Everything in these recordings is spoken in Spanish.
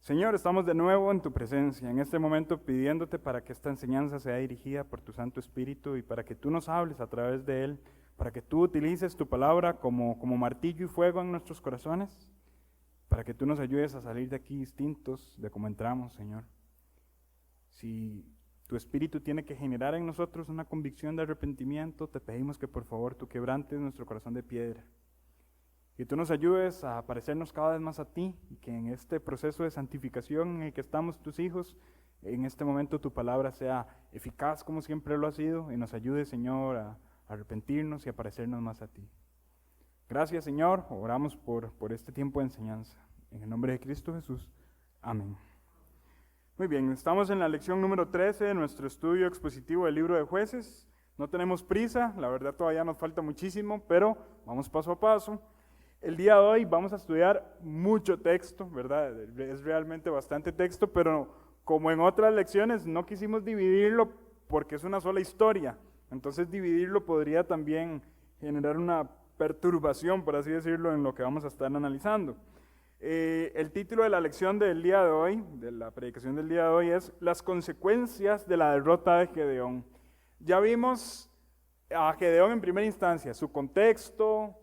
Señor, estamos de nuevo en tu presencia, en este momento pidiéndote para que esta enseñanza sea dirigida por tu Santo Espíritu y para que tú nos hables a través de él, para que tú utilices tu palabra como martillo y fuego en nuestros corazones, para que tú nos ayudes a salir de aquí distintos de cómo entramos, Señor. Si tu Espíritu tiene que generar en nosotros una convicción de arrepentimiento, te pedimos que por favor tú quebrantes nuestro corazón de piedra. Que tú nos ayudes a parecernos cada vez más a ti y que en este proceso de santificación en el que estamos tus hijos, en este momento tu palabra sea eficaz como siempre lo ha sido y nos ayude, Señor, a arrepentirnos y a parecernos más a ti. Gracias, Señor, oramos por este tiempo de enseñanza. En el nombre de Cristo Jesús. Amén. Muy bien, estamos en la lección número 13 de nuestro estudio expositivo del libro de Jueces. No tenemos prisa, la verdad todavía nos falta muchísimo, pero vamos paso a paso. El día de hoy vamos a estudiar mucho texto, ¿verdad? Es realmente bastante texto, pero como en otras lecciones no quisimos dividirlo porque es una sola historia. Entonces dividirlo podría también generar una perturbación, por así decirlo, en lo que vamos a estar analizando. El título de la lección del día de hoy, de la predicación del día de hoy, es Las consecuencias de la derrota de Gedeón. Ya vimos a Gedeón en primera instancia, su contexto,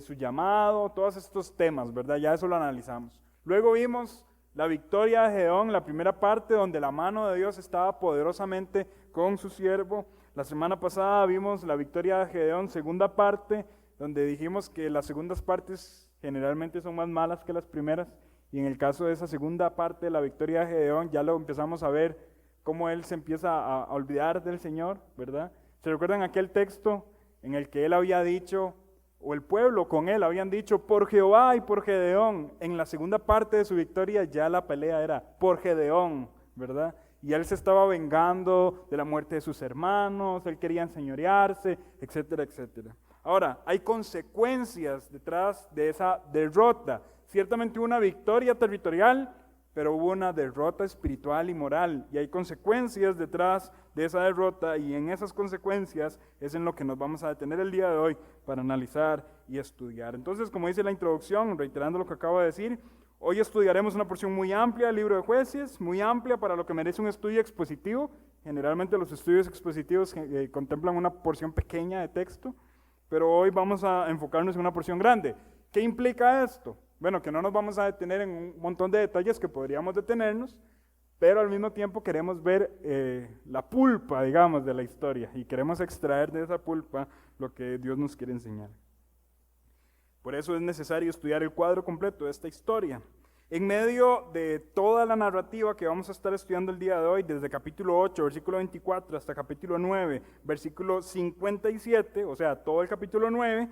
su llamado, todos estos temas, ¿verdad? Ya eso lo analizamos. Luego vimos la victoria de Gedeón, la primera parte donde la mano de Dios estaba poderosamente con su siervo. La semana pasada vimos la victoria de Gedeón, segunda parte, donde dijimos que las segundas partes generalmente son más malas que las primeras, y en el caso de esa segunda parte de la victoria de Gedeón, ya lo empezamos a ver cómo él se empieza a olvidar del Señor, ¿verdad? ¿Se recuerdan aquel texto en el que él había dicho, o el pueblo con él habían dicho, por Jehová y por Gedeón? En la segunda parte de su victoria ya la pelea era por Gedeón, ¿verdad? Y él se estaba vengando de la muerte de sus hermanos, él quería enseñorearse, etcétera, etcétera. Ahora, hay consecuencias detrás de esa derrota. Ciertamente hubo una victoria territorial, pero hubo una derrota espiritual y moral. Y hay consecuencias detrás de esa derrota, y en esas consecuencias es en lo que nos vamos a detener el día de hoy para analizar y estudiar. Entonces, como dice la introducción, reiterando lo que acabo de decir, hoy estudiaremos una porción muy amplia del libro de Jueces, muy amplia para lo que merece un estudio expositivo. Generalmente los estudios expositivos contemplan una porción pequeña de texto, pero hoy vamos a enfocarnos en una porción grande. ¿Qué implica esto? Bueno, que no nos vamos a detener en un montón de detalles que podríamos detenernos, pero al mismo tiempo queremos ver la pulpa, digamos, de la historia, y queremos extraer de esa pulpa lo que Dios nos quiere enseñar. Por eso es necesario estudiar el cuadro completo de esta historia. En medio de toda la narrativa que vamos a estar estudiando el día de hoy, desde capítulo 8, versículo 24, hasta capítulo 9, versículo 57, o sea, todo el capítulo 9,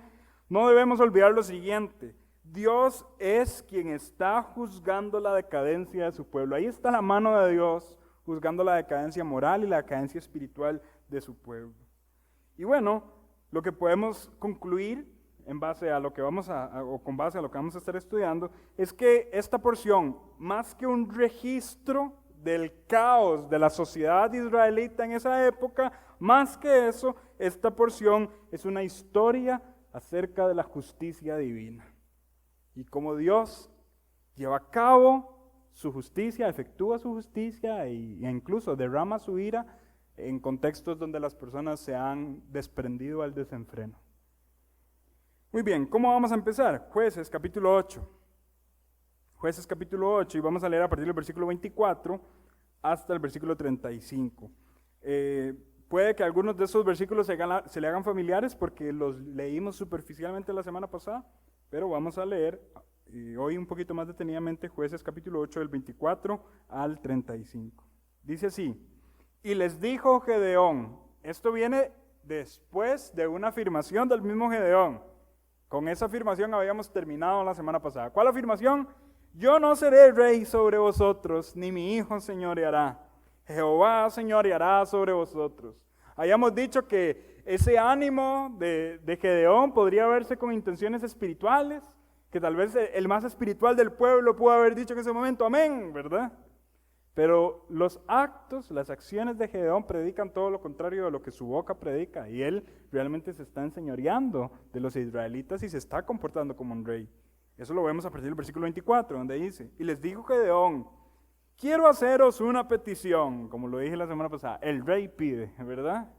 no debemos olvidar lo siguiente: Dios es quien está juzgando la decadencia de su pueblo. Ahí está la mano de Dios juzgando la decadencia moral y la decadencia espiritual de su pueblo. Y bueno, lo que podemos concluir en base a lo que o con base a lo que vamos a estar estudiando, es que esta porción, más que un registro del caos de la sociedad israelita en esa época, más que eso, esta porción es una historia acerca de la justicia divina. Y cómo Dios lleva a cabo su justicia, efectúa su justicia e incluso derrama su ira en contextos donde las personas se han desprendido al desenfreno. Muy bien, ¿cómo vamos a empezar? Jueces capítulo 8. Jueces capítulo 8, y vamos a leer a partir del versículo 24 hasta el versículo 35. Puede que algunos de esos versículos se le hagan familiares porque los leímos superficialmente la semana pasada, pero vamos a leer hoy un poquito más detenidamente Jueces capítulo 8 del 24 al 35. Dice así: y les dijo Gedeón, esto viene después de una afirmación del mismo Gedeón. Con esa afirmación habíamos terminado la semana pasada. ¿Cuál afirmación? Yo no seré rey sobre vosotros, ni mi hijo señoreará. Jehová señoreará sobre vosotros. Habíamos dicho que ese ánimo de Gedeón podría verse con intenciones espirituales, que tal vez el más espiritual del pueblo pudo haber dicho en ese momento, amén, ¿verdad? Pero los actos, las acciones de Gedeón predican todo lo contrario de lo que su boca predica, y él realmente se está enseñoreando de los israelitas y se está comportando como un rey. Eso lo vemos a partir del versículo 24, donde dice: y les dijo Gedeón, quiero haceros una petición, como lo dije la semana pasada, el rey pide, ¿verdad?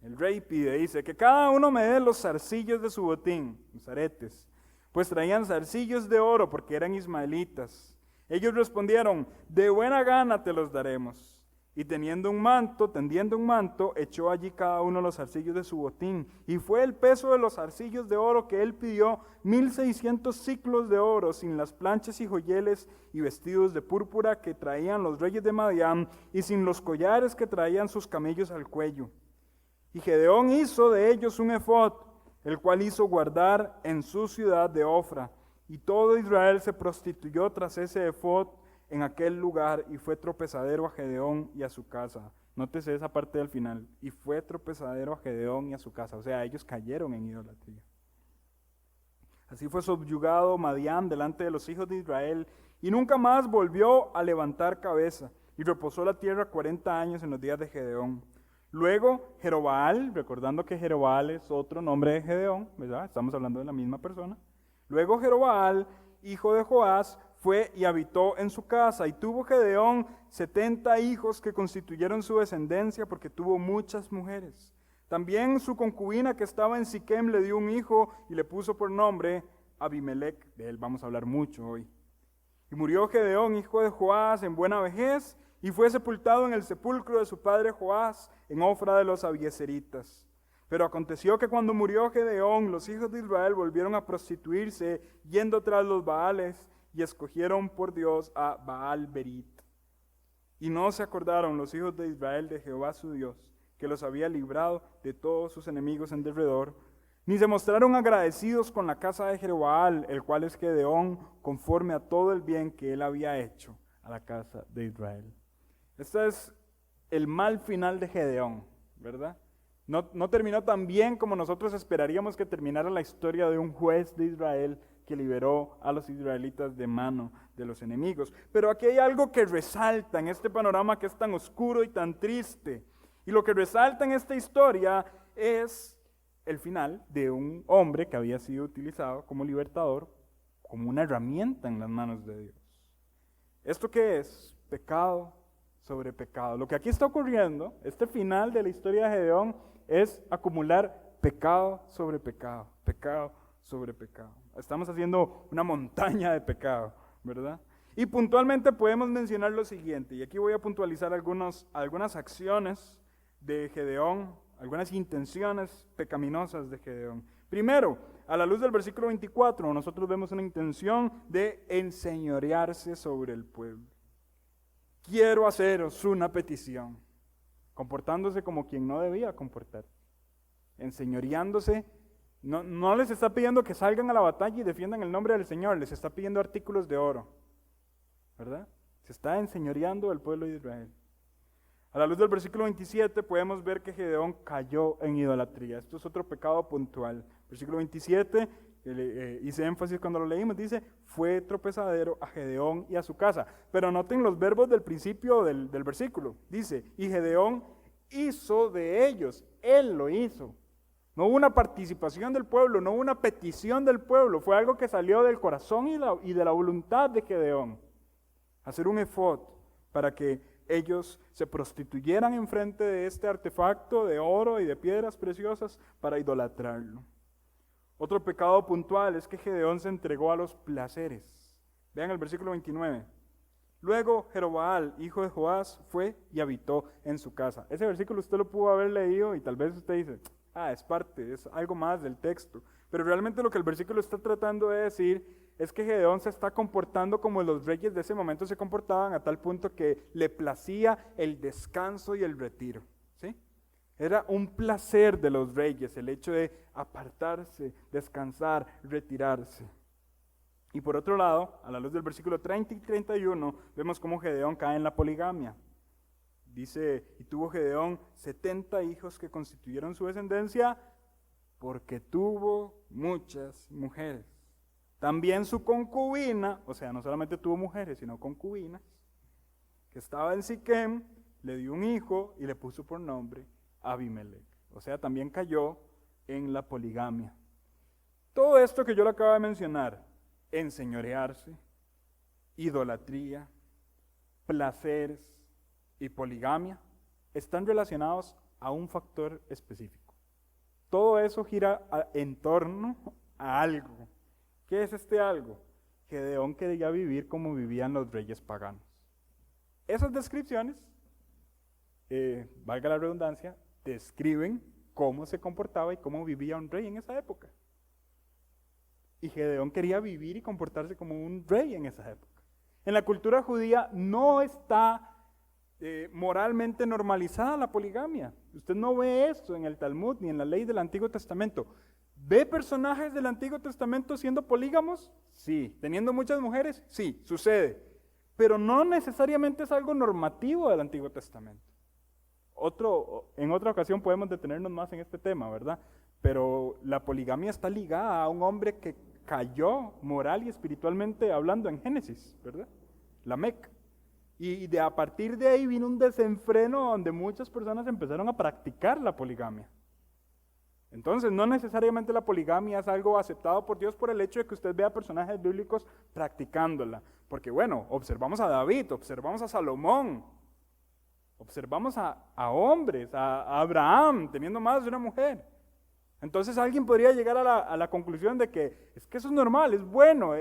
El rey pide, dice, que cada uno me dé los zarcillos de su botín, los aretes, pues traían zarcillos de oro porque eran ismaelitas. Ellos respondieron, de buena gana te los daremos. Y tendiendo un manto, echó allí cada uno los zarcillos de su botín. Y fue el peso de los zarcillos de oro que él pidió, 1,600 siclos de oro, sin las planchas y joyeles y vestidos de púrpura que traían los reyes de Madián, y sin los collares que traían sus camellos al cuello. Y Gedeón hizo de ellos un efod, el cual hizo guardar en su ciudad de Ofra. Y todo Israel se prostituyó tras ese efod en aquel lugar, y fue tropezadero a Gedeón y a su casa. Nótese esa parte del final. Y fue tropezadero a Gedeón y a su casa. O sea, ellos cayeron en idolatría. Así fue subyugado Madián delante de los hijos de Israel, y nunca más volvió a levantar cabeza. Y reposó la tierra 40 años en los días de Gedeón. Luego Jerobaal, recordando que Jerobaal es otro nombre de Gedeón, ¿verdad? Estamos hablando de la misma persona. Luego Jerobaal, hijo de Joás, fue y habitó en su casa, y tuvo Gedeón 70 hijos que constituyeron su descendencia, porque tuvo muchas mujeres. También su concubina que estaba en Siquem le dio un hijo y le puso por nombre Abimelec. De él vamos a hablar mucho hoy. Y murió Gedeón, hijo de Joás, en buena vejez, y fue sepultado en el sepulcro de su padre Joás, en Ofra de los Abiezeritas. Pero aconteció que cuando murió Gedeón, los hijos de Israel volvieron a prostituirse, yendo tras los Baales, y escogieron por Dios a Baal Berit. Y no se acordaron los hijos de Israel de Jehová su Dios, que los había librado de todos sus enemigos en derredor, ni se mostraron agradecidos con la casa de Jerobaal, el cual es Gedeón, conforme a todo el bien que él había hecho a la casa de Israel. Este es el mal final de Gedeón, ¿verdad? No terminó tan bien como nosotros esperaríamos que terminara la historia de un juez de Israel que liberó a los israelitas de mano de los enemigos. Pero aquí hay algo que resalta en este panorama que es tan oscuro y tan triste. Y lo que resalta en esta historia es el final de un hombre que había sido utilizado como libertador, como una herramienta en las manos de Dios. ¿Esto qué es? Pecado sobre pecado. Lo que aquí está ocurriendo, este final de la historia de Gedeón, es acumular pecado sobre pecado, pecado sobre pecado. Estamos haciendo una montaña de pecado, ¿verdad? Y puntualmente podemos mencionar lo siguiente, y aquí voy a puntualizar algunas acciones de Gedeón, algunas intenciones pecaminosas de Gedeón. Primero, a la luz del versículo 24, nosotros vemos una intención de enseñorearse sobre el pueblo. Quiero haceros una petición, comportándose como quien no debía comportarse, enseñoreándose. No les está pidiendo que salgan a la batalla y defiendan el nombre del Señor, les está pidiendo artículos de oro, ¿verdad? Se está enseñoreando el pueblo de Israel. A la luz del versículo 27 podemos ver que Gedeón cayó en idolatría. Esto es otro pecado puntual. Versículo 27, hice énfasis cuando lo leímos, dice, fue tropezadero a Gedeón y a su casa. Pero noten los verbos del principio del versículo. Dice, y Gedeón hizo de ellos, él lo hizo. No hubo una participación del pueblo, no hubo una petición del pueblo, fue algo que salió del corazón y de la voluntad de Gedeón. Hacer un efod para que ellos se prostituyeran en frente de este artefacto de oro y de piedras preciosas para idolatrarlo. Otro pecado puntual es que Gedeón se entregó a los placeres. Vean el versículo 29. Luego Jerobaal, hijo de Joás, fue y habitó en su casa. Ese versículo usted lo pudo haber leído y tal vez usted dice, es parte, es algo más del texto. Pero realmente lo que el versículo está tratando de decir es que Gedeón se está comportando como los reyes de ese momento se comportaban, a tal punto que le placía el descanso y el retiro, ¿sí? Era un placer de los reyes el hecho de apartarse, descansar, retirarse. Y por otro lado, a la luz del versículo 30 y 31, vemos cómo Gedeón cae en la poligamia. Dice, y tuvo Gedeón 70 hijos que constituyeron su descendencia porque tuvo muchas mujeres. También su concubina, o sea, no solamente tuvo mujeres, sino concubinas, que estaba en Siquem, le dio un hijo y le puso por nombre Abimelec. O sea, también cayó en la poligamia. Todo esto que yo le acabo de mencionar, enseñorearse, idolatría, placeres y poligamia están relacionados a un factor específico. Todo eso gira en torno a algo. ¿Qué es este algo? Gedeón quería vivir como vivían los reyes paganos. Esas descripciones, valga la redundancia, describen cómo se comportaba y cómo vivía un rey en esa época. Y Gedeón quería vivir y comportarse como un rey en esa época. En la cultura judía no está moralmente normalizada la poligamia. Usted no ve esto en el Talmud ni en la ley del Antiguo Testamento. ¿Ve personajes del Antiguo Testamento siendo polígamos? Sí. ¿Teniendo muchas mujeres? Sí, sucede. Pero no necesariamente es algo normativo del Antiguo Testamento. En otra ocasión podemos detenernos más en este tema, ¿verdad? Pero la poligamia está ligada a un hombre que cayó moral y espiritualmente hablando en Génesis, ¿verdad? Lamec. Y a partir de ahí vino un desenfreno donde muchas personas empezaron a practicar la poligamia. Entonces, no necesariamente la poligamia es algo aceptado por Dios por el hecho de que usted vea personajes bíblicos practicándola. Porque bueno, observamos a David, observamos a Salomón, observamos a hombres, a Abraham teniendo más de una mujer. Entonces alguien podría llegar a la conclusión de que eso es normal, es bueno,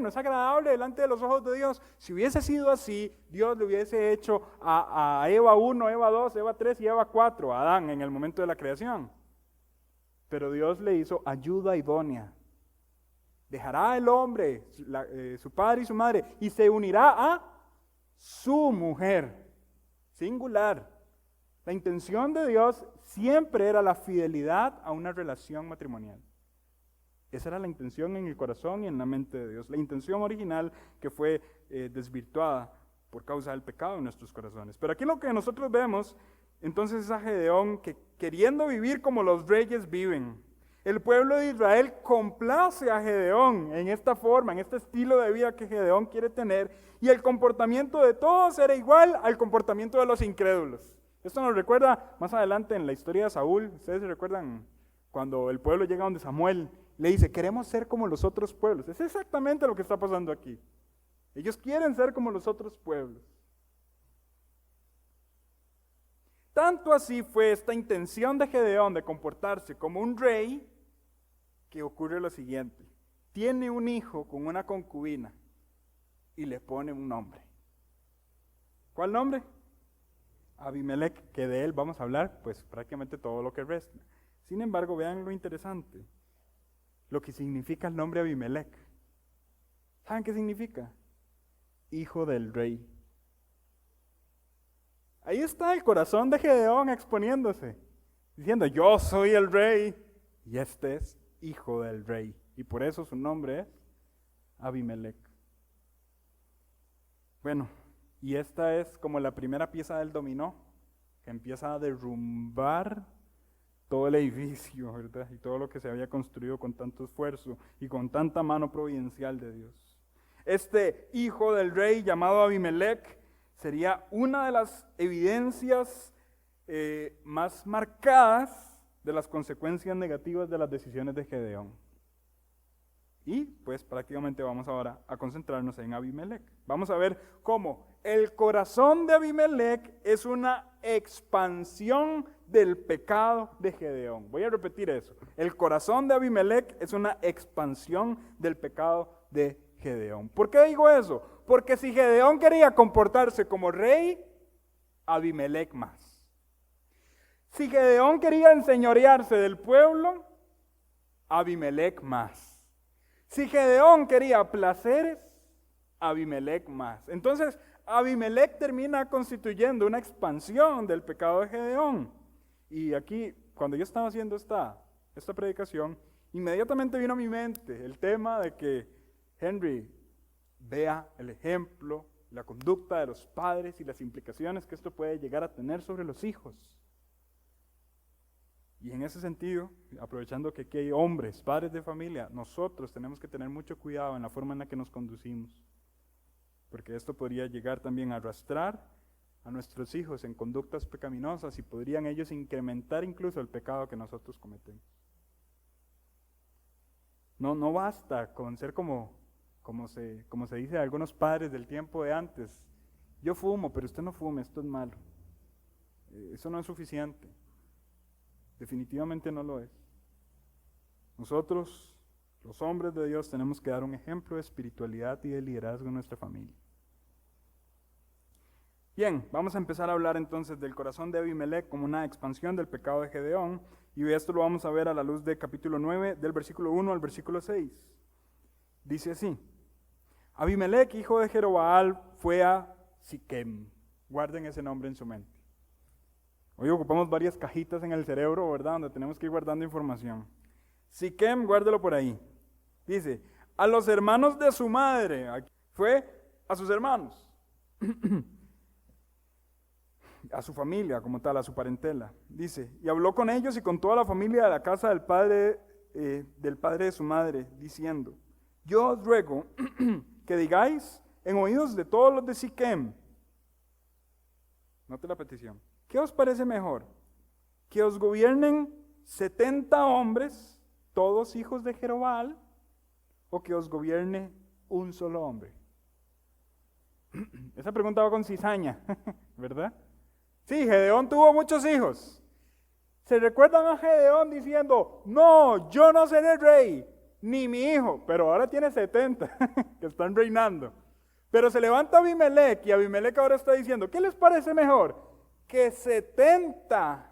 es agradable delante de los ojos de Dios. Si hubiese sido así, Dios le hubiese hecho a Eva 1, Eva 2, Eva 3 y Eva 4, a Adán en el momento de la creación. Pero Dios le hizo ayuda idónea. Dejará el hombre, su padre y su madre, y se unirá a su mujer, singular. La intención de Dios siempre era la fidelidad a una relación matrimonial. Esa era la intención en el corazón y en la mente de Dios. La intención original que fue desvirtuada por causa del pecado en nuestros corazones. Pero aquí lo que nosotros vemos, entonces es a Gedeón que queriendo vivir como los reyes viven. El pueblo de Israel complace a Gedeón en esta forma, en este estilo de vida que Gedeón quiere tener. Y el comportamiento de todos era igual al comportamiento de los incrédulos. Esto nos recuerda más adelante en la historia de Saúl. Ustedes se recuerdan cuando el pueblo llega donde Samuel le dice, queremos ser como los otros pueblos. Es exactamente lo que está pasando aquí. Ellos quieren ser como los otros pueblos. Tanto así fue esta intención de Gedeón de comportarse como un rey, que ocurre lo siguiente. Tiene un hijo con una concubina y le pone un nombre. ¿Cuál nombre? Abimelec, que de él vamos a hablar pues prácticamente todo lo que resta. Sin embargo, vean lo interesante, lo que significa el nombre Abimelec. ¿Saben qué significa? Hijo del rey. Ahí está el corazón de Gedeón exponiéndose, diciendo, yo soy el rey y este es hijo del rey. Y por eso su nombre es Abimelec. Bueno, y esta es como la primera pieza del dominó, que empieza a derrumbar todo el edificio, ¿verdad? Y todo lo que se había construido con tanto esfuerzo y con tanta mano providencial de Dios. Este hijo del rey llamado Abimelec sería una de las evidencias más marcadas de las consecuencias negativas de las decisiones de Gedeón. Y pues prácticamente vamos ahora a concentrarnos en Abimelec. Vamos a ver cómo el corazón de Abimelec es una expansión del pecado de Gedeón. Voy a repetir eso. El corazón de Abimelec es una expansión del pecado de Gedeón. ¿Por qué digo eso? Porque si Gedeón quería comportarse como rey, Abimelec más. Si Gedeón quería enseñorearse del pueblo, Abimelec más. Si Gedeón quería placeres, Abimelec más. Entonces, Abimelec termina constituyendo una expansión del pecado de Gedeón. Y aquí, cuando yo estaba haciendo esta predicación, inmediatamente vino a mi mente el tema de que Henry vea el ejemplo, la conducta de los padres y las implicaciones que esto puede llegar a tener sobre los hijos. Y en ese sentido, aprovechando que aquí hay hombres, padres de familia, nosotros tenemos que tener mucho cuidado en la forma en la que nos conducimos, porque esto podría llegar también a arrastrar a nuestros hijos en conductas pecaminosas y podrían ellos incrementar incluso el pecado que nosotros cometemos. No basta con ser como se dice de algunos padres del tiempo de antes, yo fumo, pero usted no fume, esto es malo. Eso no es suficiente. Definitivamente no lo es. Nosotros, los hombres de Dios, tenemos que dar un ejemplo de espiritualidad y de liderazgo en nuestra familia. Bien, vamos a empezar a hablar entonces del corazón de Abimelec como una expansión del pecado de Gedeón, y esto lo vamos a ver a la luz de capítulo 9, del versículo 1 al versículo 6. Dice así: Abimelec, hijo de Jerobaal, fue a Siquem. Guarden ese nombre en su mente. Hoy ocupamos varias cajitas en el cerebro, ¿verdad?, donde tenemos que ir guardando información. Siquem, guárdelo por ahí. Dice, a los hermanos de su madre. Fue a sus hermanos. A su familia como tal, a su parentela. Dice, y habló con ellos y con toda la familia de la casa del padre de su madre, diciendo, yo os ruego que digáis en oídos de todos los de Siquem. Note la petición. ¿Qué os parece mejor? ¿Que os gobiernen 70 hombres, todos hijos de Jerobaal, o que os gobierne un solo hombre? Esa pregunta va con cizaña, ¿verdad? Sí, Gedeón tuvo muchos hijos. ¿Se recuerdan a Gedeón diciendo, no, yo no seré rey, ni mi hijo? Pero ahora tiene 70 que están reinando. Pero se levanta Abimelec, y Abimelec ahora está diciendo, ¿qué les parece mejor? ¿Que 70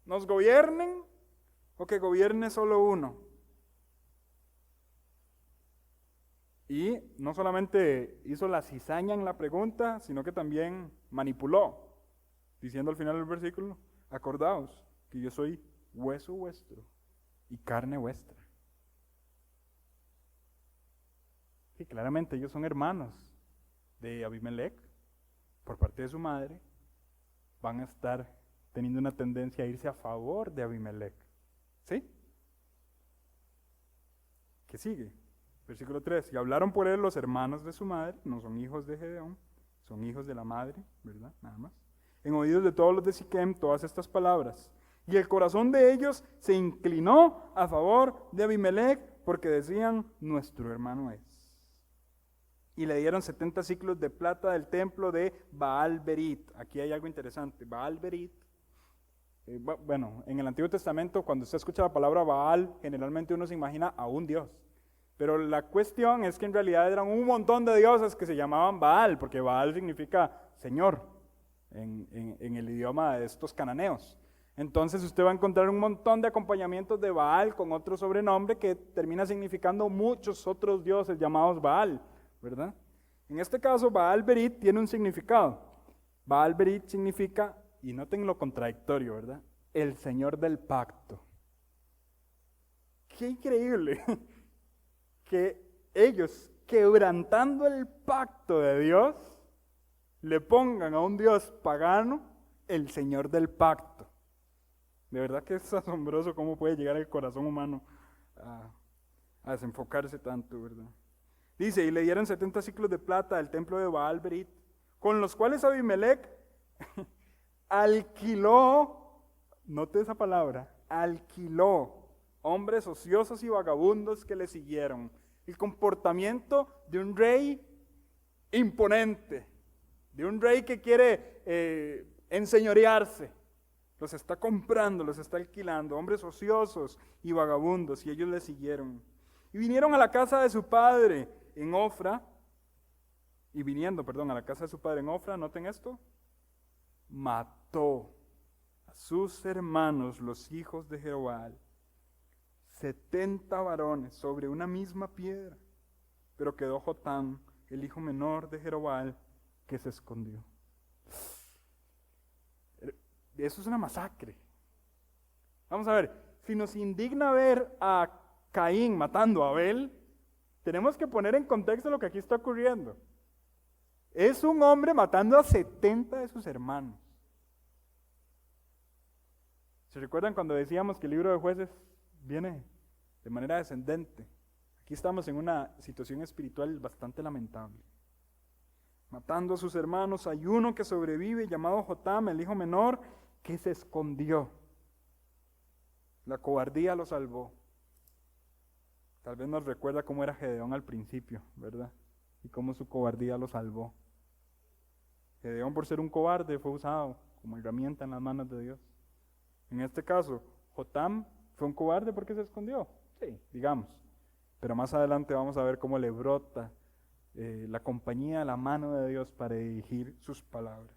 nos gobiernen o que gobierne solo uno? Y no solamente hizo la cizaña en la pregunta, sino que también manipuló, diciendo al final del versículo, acordaos que yo soy hueso vuestro y carne vuestra. Y claramente ellos son hermanos de Abimelec, por parte de su madre, van a estar teniendo una tendencia a irse a favor de Abimelec. ¿Sí? ¿Qué sigue? Versículo 3, y hablaron por él los hermanos de su madre, no son hijos de Gedeón, son hijos de la madre, ¿verdad? Nada más. En oídos de todos los de Siquem, todas estas palabras. Y el corazón de ellos se inclinó a favor de Abimelec, porque decían, nuestro hermano es. Y le dieron 70 ciclos de plata del templo de Baal-Berit. Aquí hay algo interesante. Baal-Berit, bueno, en el Antiguo Testamento, cuando se escucha la palabra Baal, generalmente uno se imagina a un dios. Pero la cuestión es que en realidad eran un montón de dioses que se llamaban Baal, porque Baal significa Señor en el idioma de estos cananeos. Entonces usted va a encontrar un montón de acompañamientos de Baal con otro sobrenombre que termina significando muchos otros dioses llamados Baal, ¿verdad? En este caso, Baal-Berit tiene un significado. Baal-Berit significa, y noten lo contradictorio, ¿verdad? El Señor del pacto. ¡Qué increíble! Que ellos, quebrantando el pacto de Dios, le pongan a un Dios pagano el Señor del pacto. De verdad que es asombroso cómo puede llegar el corazón humano a desenfocarse tanto, ¿verdad? Dice, y le dieron 70 ciclos de plata del templo de Baal-Berit, con los cuales Abimelec alquiló, note esa palabra, alquiló hombres ociosos y vagabundos que le siguieron. El comportamiento de un rey imponente, de un rey que quiere enseñorearse. Los está comprando, los está alquilando, hombres ociosos y vagabundos, y ellos le siguieron. Y vinieron a la casa de su padre en Ofra, a la casa de su padre en Ofra, noten esto, mató a sus hermanos, los hijos de Jerobaal, 70 varones sobre una misma piedra, pero quedó Jotam, el hijo menor de Jerobaal, que se escondió. Eso es una masacre. Vamos a ver, si nos indigna ver a Caín matando a Abel, tenemos que poner en contexto lo que aquí está ocurriendo. Es un hombre matando a 70 de sus hermanos. ¿Se recuerdan cuando decíamos que el libro de Jueces viene de manera descendente? Aquí estamos en una situación espiritual bastante lamentable. Matando a sus hermanos, hay uno que sobrevive llamado Jotam, el hijo menor, que se escondió. La cobardía lo salvó. Tal vez nos recuerda cómo era Gedeón al principio, ¿verdad? Y cómo su cobardía lo salvó. Gedeón, por ser un cobarde, fue usado como herramienta en las manos de Dios. En este caso, Jotam fue un cobarde porque se escondió. Sí, digamos. Pero más adelante vamos a ver cómo le brota la compañía, la mano de Dios para dirigir sus palabras.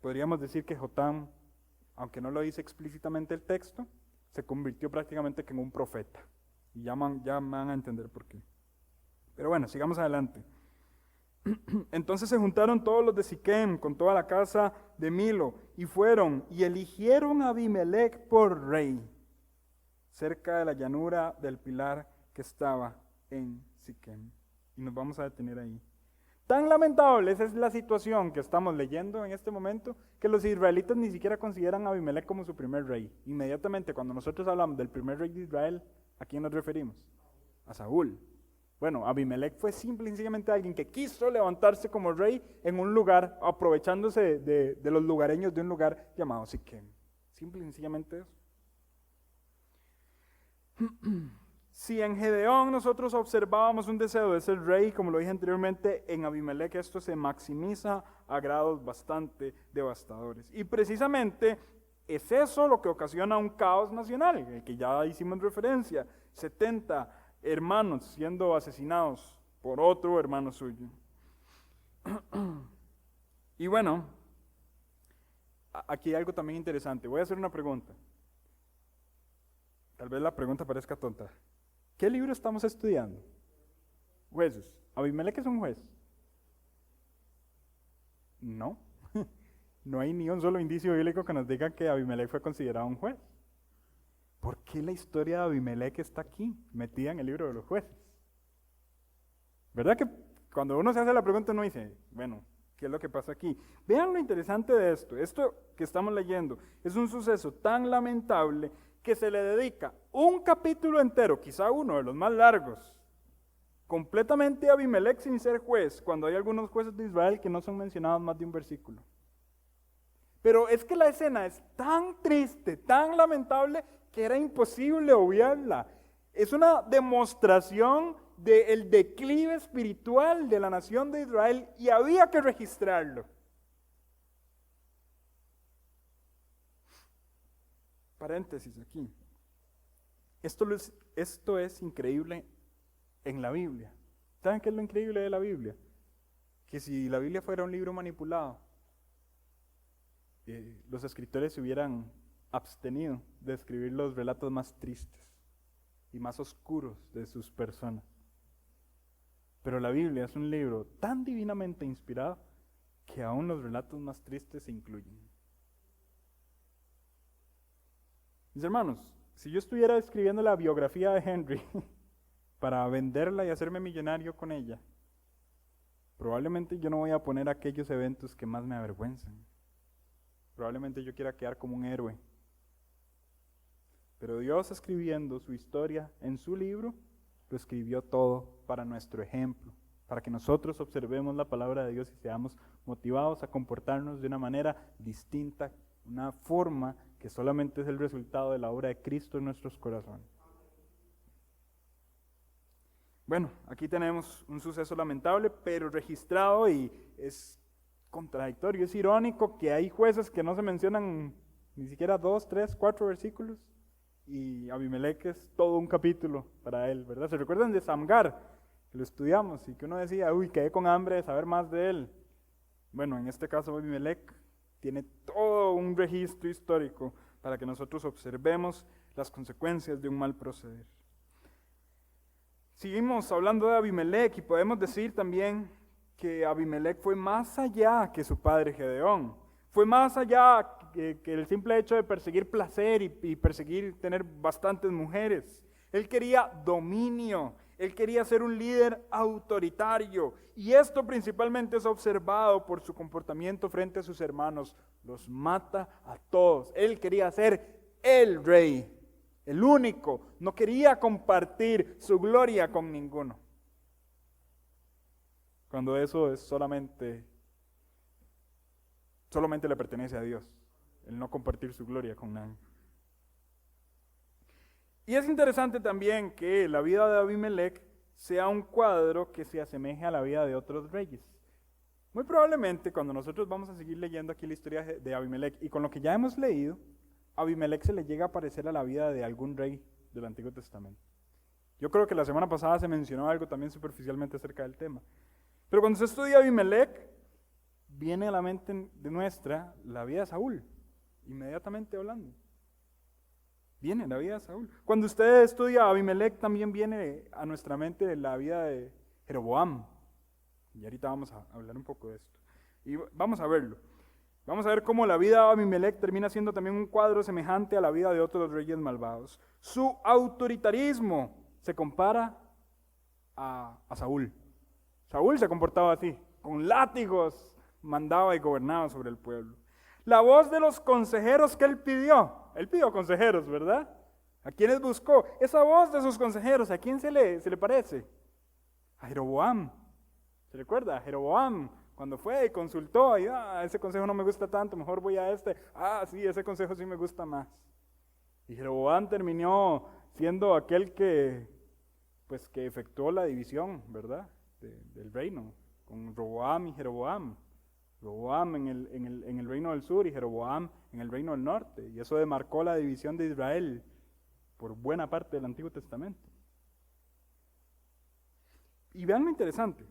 Podríamos decir que Jotam, aunque no lo dice explícitamente el texto, se convirtió prácticamente que en un profeta. Y ya van a entender por qué. Pero bueno, sigamos adelante. Entonces se juntaron todos los de Siquem con toda la casa de Milo y fueron y eligieron a Abimelec por rey cerca de la llanura del pilar que estaba en Siquem. Y nos vamos a detener ahí. Tan lamentable esa es la situación que estamos leyendo en este momento, que los israelitas ni siquiera consideran a Abimelec como su primer rey. Inmediatamente cuando nosotros hablamos del primer rey de Israel, ¿a quién nos referimos? A Saúl. Bueno, Abimelec fue simple y sencillamente alguien que quiso levantarse como rey en un lugar, aprovechándose de los lugareños de un lugar llamado Siquem. Simple y sencillamente eso. Si en Gedeón nosotros observábamos un deseo de ser rey, como lo dije anteriormente, en Abimelec esto se maximiza a grados bastante devastadores. Y precisamente es eso lo que ocasiona un caos nacional, el que ya hicimos referencia. 70 hermanos siendo asesinados por otro hermano suyo. Y bueno, aquí hay algo también interesante. Voy a hacer una pregunta. Tal vez la pregunta parezca tonta. ¿Qué libro estamos estudiando? Jueces. ¿Abimelec es un juez? No. No hay ni un solo indicio bíblico que nos diga que Abimelec fue considerado un juez. ¿Por qué la historia de Abimelec está aquí, metida en el libro de los jueces? ¿Verdad que cuando uno se hace la pregunta uno dice, bueno, ¿qué es lo que pasa aquí? Vean lo interesante de esto. Esto que estamos leyendo es un suceso tan lamentable que se le dedica un capítulo entero, quizá uno de los más largos, completamente a Abimelec sin ser juez, cuando hay algunos jueces de Israel que no son mencionados más de un versículo. Pero es que la escena es tan triste, tan lamentable, que era imposible obviarla. Es una demostración del declive espiritual de la nación de Israel y había que registrarlo. Paréntesis aquí. Esto es increíble en la Biblia. ¿Saben qué es lo increíble de la Biblia? Que si la Biblia fuera un libro manipulado, los escritores se hubieran abstenido de escribir los relatos más tristes y más oscuros de sus personas. Pero la Biblia es un libro tan divinamente inspirado que aún los relatos más tristes se incluyen. Mis hermanos, si yo estuviera escribiendo la biografía de Henry para venderla y hacerme millonario con ella, probablemente yo no voy a poner aquellos eventos que más me avergüenzan. Probablemente yo quiera quedar como un héroe. Pero Dios, escribiendo su historia en su libro, lo escribió todo para nuestro ejemplo, para que nosotros observemos la palabra de Dios y seamos motivados a comportarnos de una manera distinta, una forma que solamente es el resultado de la obra de Cristo en nuestros corazones. Bueno, aquí tenemos un suceso lamentable, pero registrado, y es contradictorio, es irónico que hay jueces que no se mencionan ni siquiera 2, 3, 4 versículos, y Abimelec es todo un capítulo para él, ¿verdad? ¿Se recuerdan de Samgar? Que lo estudiamos y que uno decía, uy, quedé con hambre de saber más de él. Bueno, en este caso Abimelec tiene todo un registro histórico para que nosotros observemos las consecuencias de un mal proceder. Seguimos hablando de Abimelec y podemos decir también que Abimelec fue más allá que su padre Gedeón. Fue más allá que el simple hecho de perseguir placer y perseguir tener bastantes mujeres. Él quería dominio, él quería ser un líder autoritario. Y esto principalmente es observado por su comportamiento frente a sus hermanos. Los mata a todos. Él quería ser el rey, el único. No quería compartir su gloria con ninguno. Cuando eso es solamente le pertenece a Dios, el no compartir su gloria con nadie. Y es interesante también que la vida de Abimelec sea un cuadro que se asemeje a la vida de otros reyes. Muy probablemente cuando nosotros vamos a seguir leyendo aquí la historia de Abimelech y con lo que ya hemos leído, Abimelech se le llega a parecer a la vida de algún rey del Antiguo Testamento. Yo creo que la semana pasada se mencionó algo también superficialmente acerca del tema. Pero cuando se estudia Abimelech, viene a la mente de nuestra la vida de Saúl, inmediatamente hablando. Viene la vida de Saúl. Cuando usted estudia Abimelech, también viene a nuestra mente la vida de Jeroboam. Y ahorita vamos a hablar un poco de esto. Y vamos a verlo. Vamos a ver cómo la vida de Abimelech termina siendo también un cuadro semejante a la vida de otros reyes malvados. Su autoritarismo se compara a Saúl. Saúl se comportaba así, con látigos mandaba y gobernaba sobre el pueblo. La voz de los consejeros que él pidió consejeros, ¿verdad? ¿A quiénes buscó? Esa voz de sus consejeros, ¿a quién se le parece? A Jeroboam. ¿Se recuerda? A Jeroboam, cuando fue y consultó, y ese consejo no me gusta tanto, mejor voy a este. Sí, ese consejo sí me gusta más. Y Jeroboam terminó siendo aquel que efectuó la división, ¿verdad? Del reino, con Roboam y Jeroboam. Roboam en el reino del sur y Jeroboam en el reino del norte. Y eso demarcó la división de Israel por buena parte del Antiguo Testamento. Y vean lo interesante.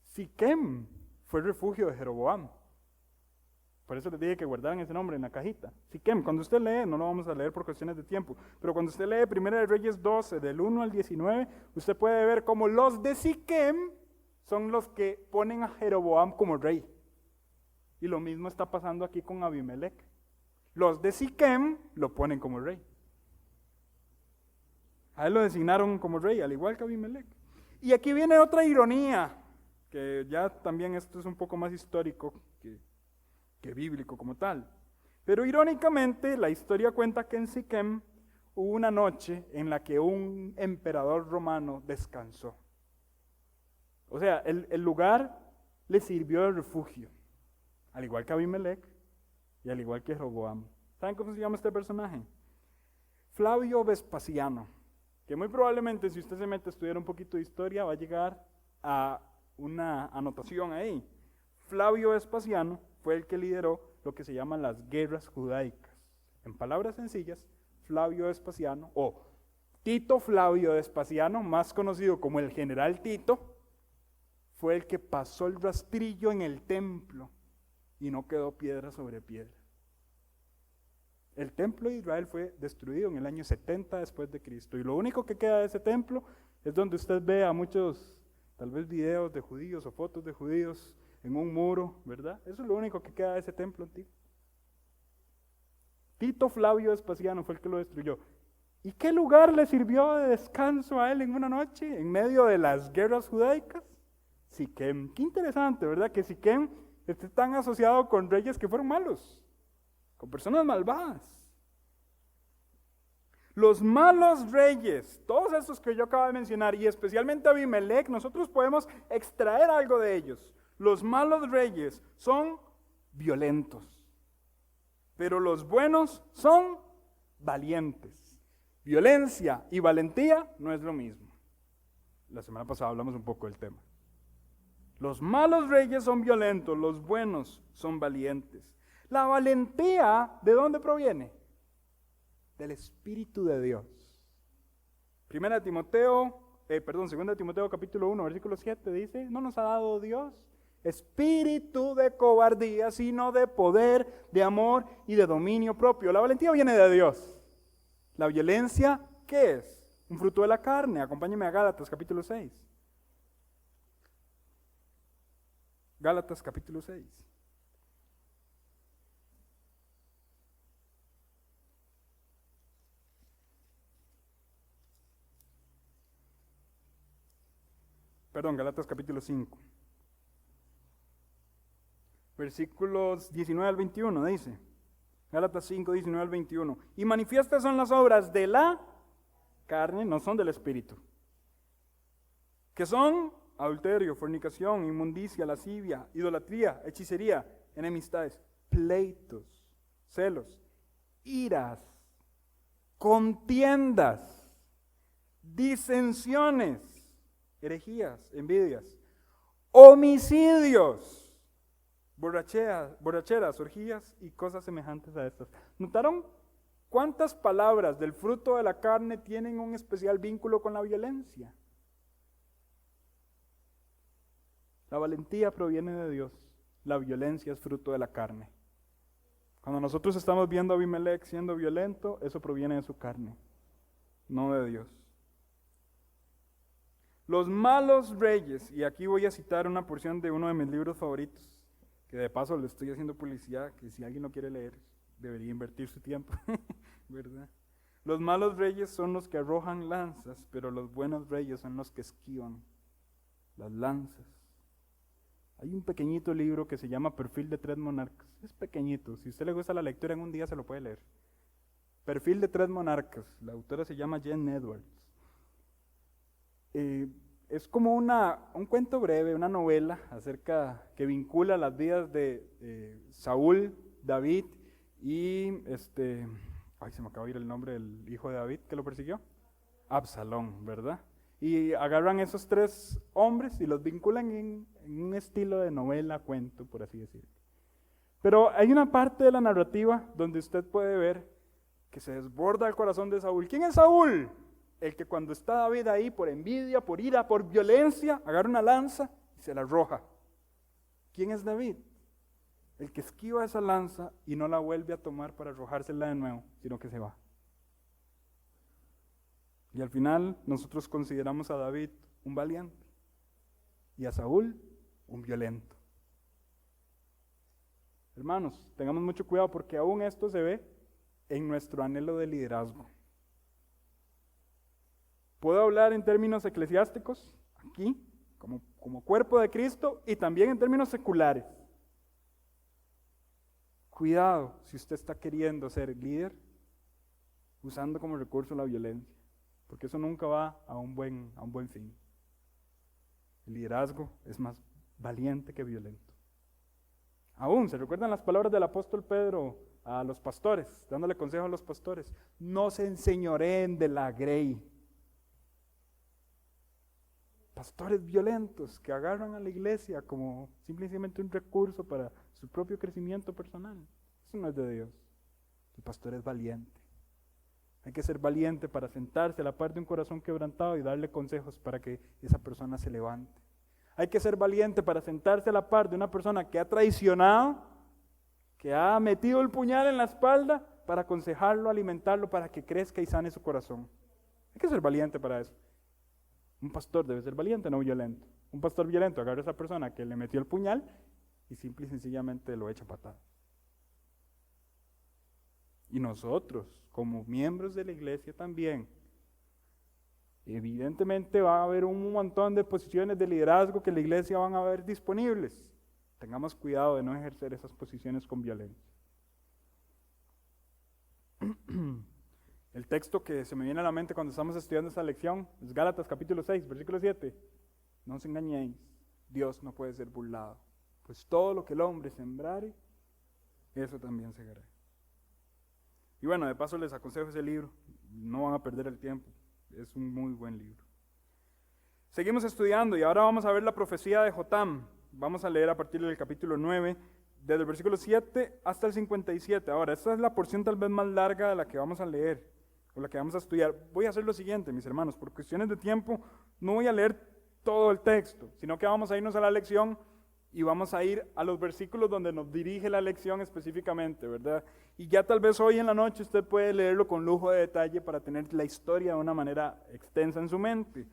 Siquem fue el refugio de Jeroboam. Por eso les dije que guardaran ese nombre en la cajita. Siquem, cuando usted lee, no lo vamos a leer por cuestiones de tiempo, pero cuando usted lee 1 de Reyes 12, del 1 al 19, usted puede ver cómo los de Siquem son los que ponen a Jeroboam como rey. Y lo mismo está pasando aquí con Abimelech. Los de Siquem lo ponen como rey. A él lo designaron como rey, al igual que Abimelech. Y aquí viene otra ironía, que ya también esto es un poco más histórico que bíblico como tal. Pero irónicamente, la historia cuenta que en Siquem hubo una noche en la que un emperador romano descansó. O sea, el lugar le sirvió de refugio, al igual que Abimelech y al igual que Jeroboam. ¿Saben cómo se llama este personaje? Flavio Vespasiano, que muy probablemente si usted se mete a estudiar un poquito de historia va a llegar a una anotación ahí. Flavio Vespasiano fue el que lideró lo que se llaman las guerras judaicas. En palabras sencillas, Flavio Vespasiano, o Tito Flavio Vespasiano, más conocido como el general Tito, fue el que pasó el rastrillo en el templo y no quedó piedra sobre piedra. El templo de Israel fue destruido en el año 70 después de Cristo y lo único que queda de ese templo es donde usted ve a muchos, tal vez videos de judíos o fotos de judíos en un muro, ¿verdad? Eso es lo único que queda de ese templo antiguo. Tito Flavio Vespasiano fue el que lo destruyó. ¿Y qué lugar le sirvió de descanso a él en una noche en medio de las guerras judaicas? Siquem. Qué interesante, ¿verdad? Que Siquem esté tan asociado con reyes que fueron malos, con personas malvadas. Los malos reyes, todos estos que yo acabo de mencionar, y especialmente Abimelech, nosotros podemos extraer algo de ellos. Los malos reyes son violentos, pero los buenos son valientes. Violencia y valentía no es lo mismo. La semana pasada hablamos un poco del tema. Los malos reyes son violentos, los buenos son valientes. La valentía, ¿de dónde proviene? Del Espíritu de Dios. 2 Timoteo capítulo 1, versículo 7 dice, no nos ha dado Dios espíritu de cobardía, sino de poder, de amor y de dominio propio. La valentía viene de Dios. La violencia, ¿qué es? Un fruto de la carne. Acompáñeme a Gálatas capítulo 6. Gálatas capítulo 6. Gálatas capítulo 5. Versículos 19 al 21 dice, Gálatas 5, 19 al 21. Y manifiestas son las obras de la carne, no son del Espíritu, que son adulterio, fornicación, inmundicia, lascivia, idolatría, hechicería, enemistades, pleitos, celos, iras, contiendas, disensiones, herejías, envidias, homicidios, borracheras, orgías y cosas semejantes a estas. ¿Notaron cuántas palabras del fruto de la carne tienen un especial vínculo con la violencia? La valentía proviene de Dios, la violencia es fruto de la carne. Cuando nosotros estamos viendo a Abimelech siendo violento, eso proviene de su carne, no de Dios. Los malos reyes, y aquí voy a citar una porción de uno de mis libros favoritos, que de paso le estoy haciendo publicidad, que si alguien lo quiere leer, debería invertir su tiempo, ¿verdad? Los malos reyes son los que arrojan lanzas, pero los buenos reyes son los que esquivan las lanzas. Hay un pequeñito libro que se llama Perfil de 3 monarcas. Es pequeñito, si a usted le gusta la lectura en un día se lo puede leer. Perfil de 3 monarcas, la autora se llama Jen Edwards. Es como un cuento breve, una novela acerca que vincula las vidas de Saúl, David y se me acaba de ir el nombre del hijo de David que lo persiguió, Absalón, ¿verdad? Y agarran esos 3 hombres y los vinculan en un estilo de novela, cuento, por así decirlo. Pero hay una parte de la narrativa donde usted puede ver que se desborda el corazón de Saúl. ¿Quién es Saúl? El que cuando está David ahí por envidia, por ira, por violencia, agarra una lanza y se la arroja. ¿Quién es David? El que esquiva esa lanza y no la vuelve a tomar para arrojársela de nuevo, sino que se va. Y al final nosotros consideramos a David un valiente y a Saúl un violento. Hermanos, tengamos mucho cuidado porque aún esto se ve en nuestro anhelo de liderazgo. Puedo hablar en términos eclesiásticos, aquí, como cuerpo de Cristo, y también en términos seculares. Cuidado si usted está queriendo ser líder usando como recurso la violencia, porque eso nunca va a un buen fin. El liderazgo es más valiente que violento. Aún, ¿se recuerdan las palabras del apóstol Pedro a los pastores, dándole consejo a los pastores? No se enseñoreen de la grey. Pastores violentos que agarran a la iglesia como simplemente un recurso para su propio crecimiento personal. Eso no es de Dios. El pastor es valiente. Hay que ser valiente para sentarse a la par de un corazón quebrantado y darle consejos para que esa persona se levante. Hay que ser valiente para sentarse a la par de una persona que ha traicionado, que ha metido el puñal en la espalda, para aconsejarlo, alimentarlo, para que crezca y sane su corazón. Hay que ser valiente para eso. Un pastor debe ser valiente, no violento. Un pastor violento agarra a esa persona que le metió el puñal y simple y sencillamente lo echa a patada. Y nosotros, como miembros de la iglesia también, evidentemente va a haber un montón de posiciones de liderazgo que la iglesia van a ver disponibles. Tengamos cuidado de no ejercer esas posiciones con violencia. El texto que se me viene a la mente cuando estamos estudiando esta lección es Gálatas capítulo 6, versículo 7. No os engañéis, Dios no puede ser burlado, pues todo lo que el hombre sembrare, eso también segará. Y bueno, de paso les aconsejo ese libro, no van a perder el tiempo, es un muy buen libro. Seguimos estudiando y ahora vamos a ver la profecía de Jotam. Vamos a leer a partir del capítulo 9, desde el versículo 7 hasta el 57. Ahora, esta es la porción tal vez más larga de la que vamos a leer, o la que vamos a estudiar. Voy a hacer lo siguiente, mis hermanos, por cuestiones de tiempo, no voy a leer todo el texto, sino que vamos a irnos a la lección y vamos a ir a los versículos donde nos dirige la lección específicamente, ¿verdad? Y ya tal vez hoy en la noche usted puede leerlo con lujo de detalle para tener la historia de una manera extensa en su mente.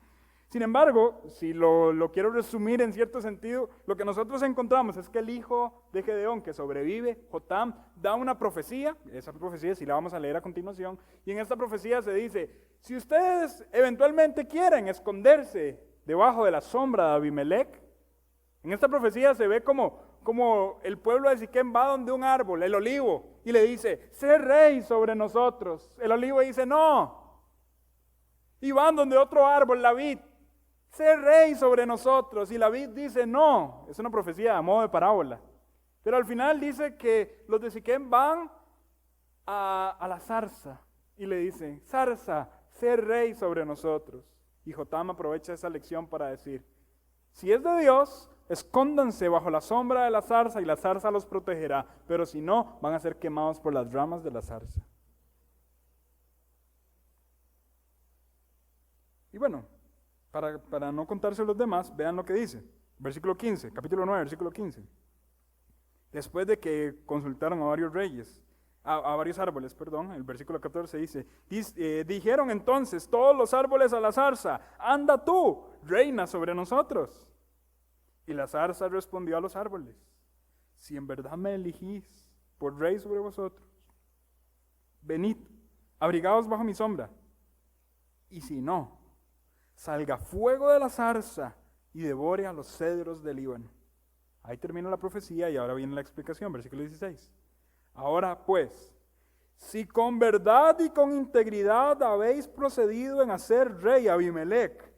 Sin embargo, si lo quiero resumir en cierto sentido, lo que nosotros encontramos es que el hijo de Gedeón que sobrevive, Jotam, da una profecía, esa profecía sí la vamos a leer a continuación, y en esta profecía se dice, si ustedes eventualmente quieren esconderse debajo de la sombra de Abimelech, en esta profecía se ve como el pueblo de Siquem va donde un árbol, el olivo, y le dice, sé rey sobre nosotros. El olivo dice, no. Y van donde otro árbol, la vid, sé rey sobre nosotros. Y la vid dice, no. Es una profecía a modo de parábola. Pero al final dice que los de Siquem van a la zarza y le dicen, zarza, sé rey sobre nosotros. Y Jotam aprovecha esa lección para decir, si es de Dios, escóndanse bajo la sombra de la zarza y la zarza los protegerá, pero si no, van a ser quemados por las ramas de la zarza. Y bueno, para no contarse los demás, vean lo que dice. Versículo 15, capítulo 9, versículo 15. Después de que consultaron a varios reyes, a varios árboles, perdón, el versículo 14 dice, dijeron entonces todos los árboles a la zarza, anda tú, reina sobre nosotros. Y la zarza respondió a los árboles, si en verdad me elegís por rey sobre vosotros, venid, abrigaos bajo mi sombra, y si no, salga fuego de la zarza y devore a los cedros del Líbano. Ahí termina la profecía y ahora viene la explicación, versículo 16. Ahora pues, si con verdad y con integridad habéis procedido en hacer rey a Abimelec,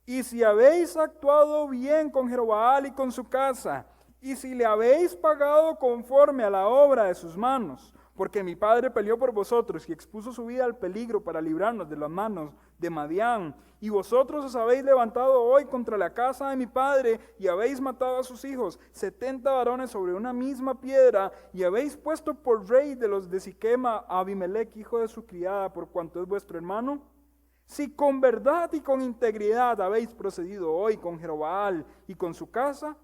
y si habéis actuado bien con Jerobaal y con su casa, y si le habéis pagado conforme a la obra de sus manos, porque mi padre peleó por vosotros y expuso su vida al peligro para librarnos de las manos de Madián, y vosotros os habéis levantado hoy contra la casa de mi padre y habéis matado a sus hijos, 70 varones sobre una misma piedra, y habéis puesto por rey de los de Siquem a Abimelec, hijo de su criada, por cuanto es vuestro hermano. Si con verdad y con integridad habéis procedido hoy con Jerobaal y con su casa,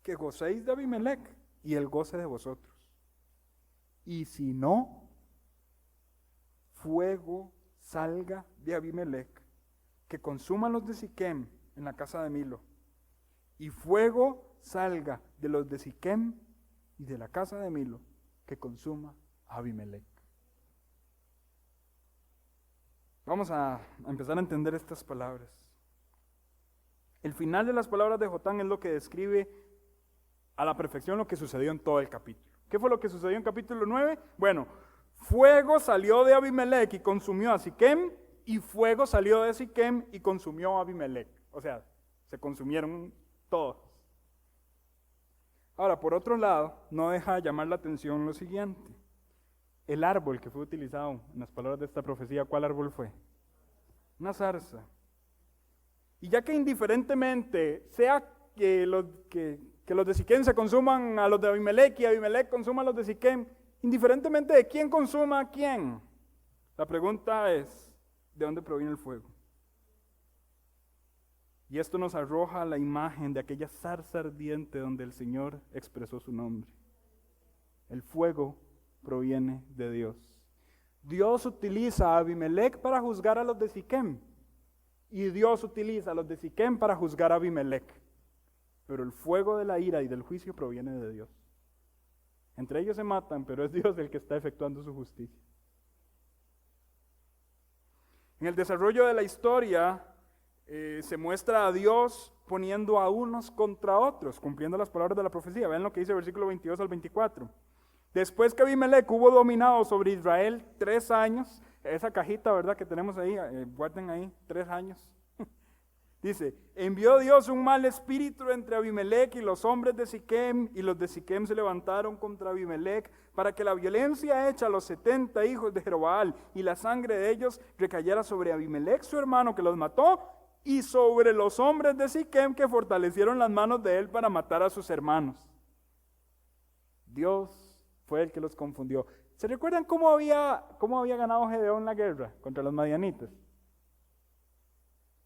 que gocéis de Abimelec y él goce de vosotros. Y si no, fuego salga de Abimelec, que consuma los de Siquem en la casa de Milo, y fuego salga de los de Siquem y de la casa de Milo, que consuma a Abimelec. Vamos a empezar a entender estas palabras. El final de las palabras de Jotán es lo que describe a la perfección lo que sucedió en todo el capítulo. ¿Qué fue lo que sucedió en capítulo 9? Bueno, fuego salió de Abimelec y consumió a Siquem, y fuego salió de Siquem y consumió a Abimelec. O sea, se consumieron todos. Ahora, por otro lado, no deja de llamar la atención lo siguiente. El árbol que fue utilizado en las palabras de esta profecía, ¿cuál árbol fue? Una zarza. Y ya que indiferentemente, sea que los de Siquem se consuman a los de Abimelec y Abimelec consuma a los de Siquem, indiferentemente de quién consuma a quién, la pregunta es, ¿de dónde proviene el fuego? Y esto nos arroja la imagen de aquella zarza ardiente donde el Señor expresó su nombre. El fuego proviene de Dios. Dios utiliza a Abimelec para juzgar a los de Siquem, y Dios utiliza a los de Siquem para juzgar a Abimelec. Pero el fuego de la ira y del juicio proviene de Dios. Entre ellos se matan, pero es Dios el que está efectuando su justicia. En el desarrollo de la historia se muestra a Dios poniendo a unos contra otros, cumpliendo las palabras de la profecía. Vean lo que dice el versículo 22 al 24. Después que Abimelec hubo dominado sobre Israel 3 años, esa cajita, ¿verdad?, que tenemos ahí, guarden ahí, 3 años. Dice, envió Dios un mal espíritu entre Abimelec y los hombres de Siquem, y los de Siquem se levantaron contra Abimelec para que la violencia hecha a los 70 hijos de Jerobaal y la sangre de ellos recayera sobre Abimelec, su hermano, que los mató, y sobre los hombres de Siquem, que fortalecieron las manos de él para matar a sus hermanos. Dios fue el que los confundió. ¿Se recuerdan cómo había ganado Gedeón la guerra contra los madianitas?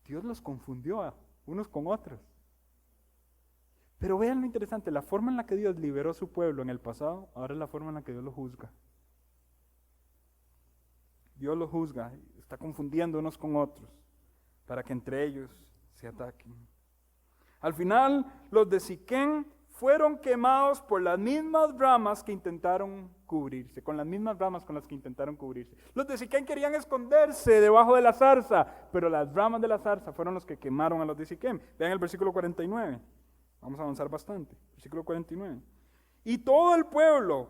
Dios los confundió unos con otros. Pero vean lo interesante, la forma en la que Dios liberó a su pueblo en el pasado, ahora es la forma en la que Dios lo juzga. Dios lo juzga, está confundiendo unos con otros, para que entre ellos se ataquen. Al final, los de Siquem fueron quemados por las mismas ramas que intentaron cubrirse, con las mismas ramas con las que intentaron cubrirse. Los de Siquem querían esconderse debajo de la zarza, pero las ramas de la zarza fueron los que quemaron a los de Siquem. Vean el versículo 49, vamos a avanzar bastante, versículo 49. Y todo el pueblo,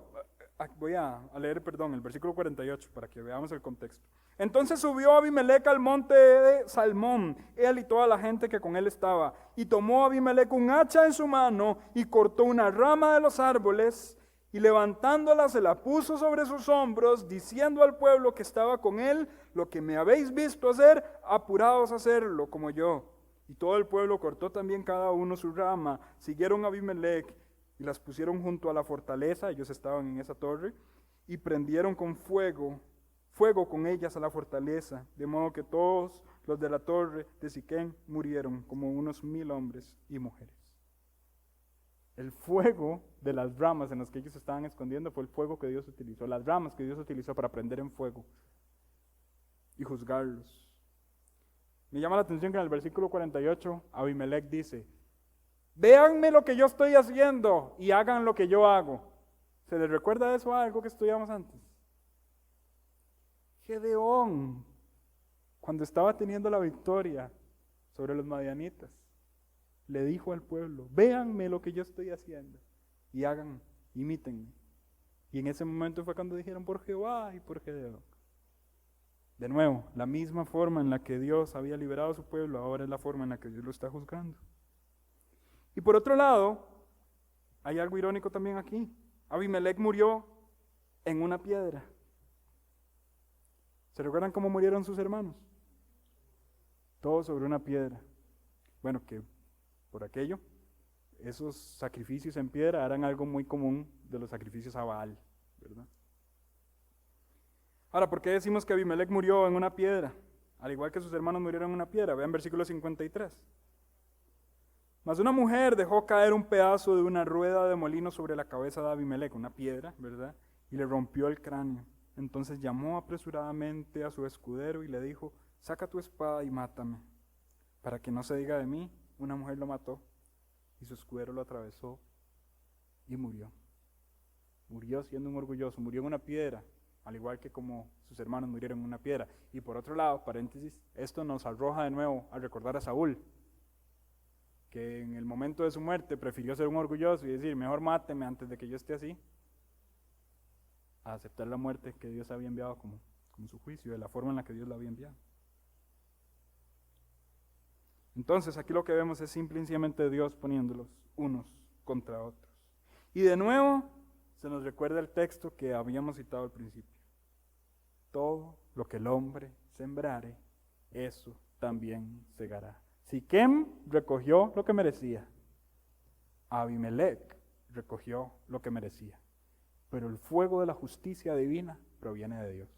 voy a leer, el versículo 48 para que veamos el contexto. Entonces subió Abimelec al monte de Salmón, él y toda la gente que con él estaba, y tomó Abimelec un hacha en su mano y cortó una rama de los árboles, y levantándola se la puso sobre sus hombros, diciendo al pueblo que estaba con él, lo que me habéis visto hacer, apuraos a hacerlo como yo. Y todo el pueblo cortó también cada uno su rama, siguieron a Abimelec y las pusieron junto a la fortaleza, ellos estaban en esa torre, y prendieron con fuego con ellas a la fortaleza, de modo que todos los de la torre de Siquén murieron, como unos 1000 hombres y mujeres. El fuego de las ramas en las que ellos estaban escondiendo fue el fuego que Dios utilizó, las ramas que Dios utilizó para prender en fuego y juzgarlos. Me llama la atención que en el versículo 48 Abimelec dice: véanme lo que yo estoy haciendo y hagan lo que yo hago. ¿Se les recuerda eso a algo que estudiamos antes? Gedeón, cuando estaba teniendo la victoria sobre los madianitas, le dijo al pueblo: véanme lo que yo estoy haciendo y hagan, imítenme. Y en ese momento fue cuando dijeron: por Jehová y por Gedeón. De nuevo, la misma forma en la que Dios había liberado a su pueblo, ahora es la forma en la que Dios lo está juzgando. Y por otro lado, hay algo irónico también aquí. Abimelec murió en una piedra. ¿Se recuerdan cómo murieron sus hermanos? Todos sobre una piedra. Bueno, que por aquello, esos sacrificios en piedra eran algo muy común de los sacrificios a Baal, ¿verdad? Ahora, ¿por qué decimos que Abimelec murió en una piedra? Al igual que sus hermanos murieron en una piedra. Vean versículo 53. Mas una mujer dejó caer un pedazo de una rueda de molino sobre la cabeza de Abimelec, una piedra, ¿verdad? Y le rompió el cráneo. Entonces llamó apresuradamente a su escudero y le dijo: saca tu espada y mátame, para que no se diga de mí, una mujer lo mató. Y su escudero lo atravesó y murió. Murió siendo un orgulloso, murió en una piedra, al igual que como sus hermanos murieron en una piedra. Y por otro lado, paréntesis, esto nos arroja de nuevo a recordar a Saúl, que en el momento de su muerte prefirió ser un orgulloso y decir: mejor máteme antes de que yo esté así, a aceptar la muerte que Dios había enviado como su juicio, de la forma en la que Dios la había enviado. Entonces aquí lo que vemos es simplemente Dios poniéndolos unos contra otros. Y de nuevo se nos recuerda el texto que habíamos citado al principio: todo lo que el hombre sembrare, eso también segará. Siquem recogió lo que merecía, Abimelec recogió lo que merecía, pero el fuego de la justicia divina proviene de Dios.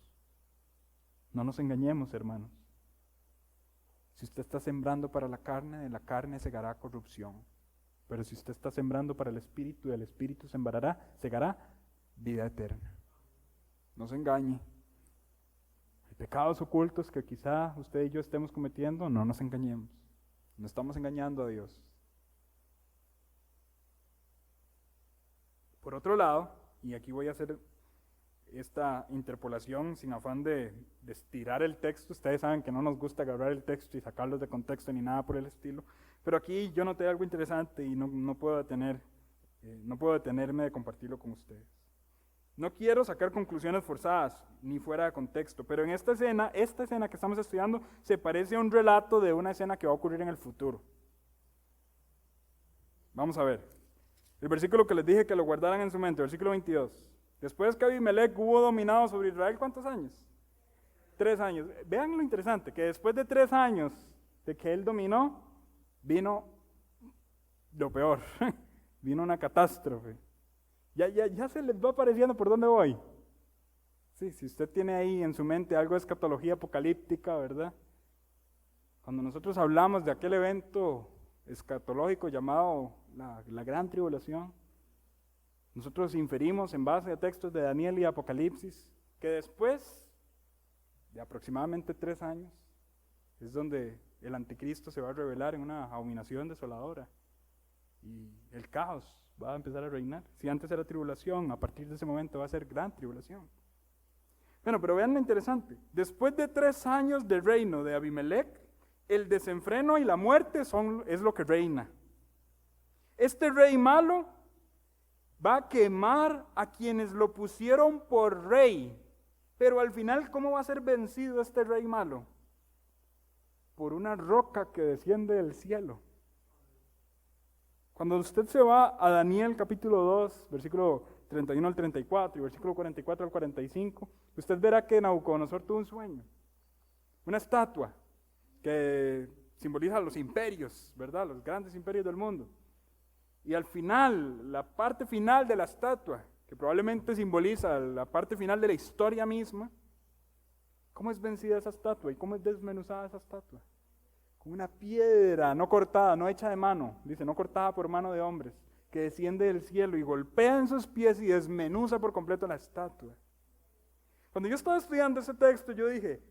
No nos engañemos, hermanos. Si usted está sembrando para la carne, de la carne segará corrupción. Pero si usted está sembrando para el Espíritu, del Espíritu segará vida eterna. No se engañe. Hay pecados ocultos que quizá usted y yo estemos cometiendo, no nos engañemos. No estamos engañando a Dios. Por otro lado, y aquí voy a hacer esta interpolación sin afán de estirar el texto. Ustedes saben que no nos gusta agarrar el texto y sacarlos de contexto ni nada por el estilo. Pero aquí yo noté algo interesante y no puedo detenerme de compartirlo con ustedes. No quiero sacar conclusiones forzadas ni fuera de contexto, pero en esta escena que estamos estudiando se parece a un relato de una escena que va a ocurrir en el futuro. Vamos a ver. El versículo que les dije que lo guardaran en su mente, versículo 22. Después que Abimelec hubo dominado sobre Israel, ¿cuántos años? 3 años. Vean lo interesante, que después de 3 años de que él dominó, vino lo peor, vino una catástrofe. Ya se les va apareciendo por dónde voy. Sí, si usted tiene ahí en su mente algo de escatología apocalíptica, ¿verdad? Cuando nosotros hablamos de aquel evento escatológico llamado la gran tribulación, nosotros inferimos en base a textos de Daniel y Apocalipsis que después de aproximadamente 3 años es donde el anticristo se va a revelar en una abominación desoladora y el caos va a empezar a reinar. Si antes era tribulación, a partir de ese momento va a ser gran tribulación. Bueno, pero vean lo interesante. Después de 3 años de reino de Abimelec, el desenfreno y la muerte es lo que reina. Este rey malo va a quemar a quienes lo pusieron por rey. Pero al final, ¿cómo va a ser vencido este rey malo? Por una roca que desciende del cielo. Cuando usted se va a Daniel capítulo 2, versículo 31 al 34 y versículo 44 al 45, usted verá que Nabucodonosor tuvo un sueño. Una estatua que simboliza los imperios, ¿verdad? Los grandes imperios del mundo. Y al final, la parte final de la estatua, que probablemente simboliza la parte final de la historia misma, ¿cómo es vencida esa estatua y cómo es desmenuzada esa estatua? Con una piedra no cortada, no hecha de mano, dice, no cortada por mano de hombres, que desciende del cielo y golpea en sus pies y desmenuza por completo la estatua. Cuando yo estaba estudiando ese texto, yo dije,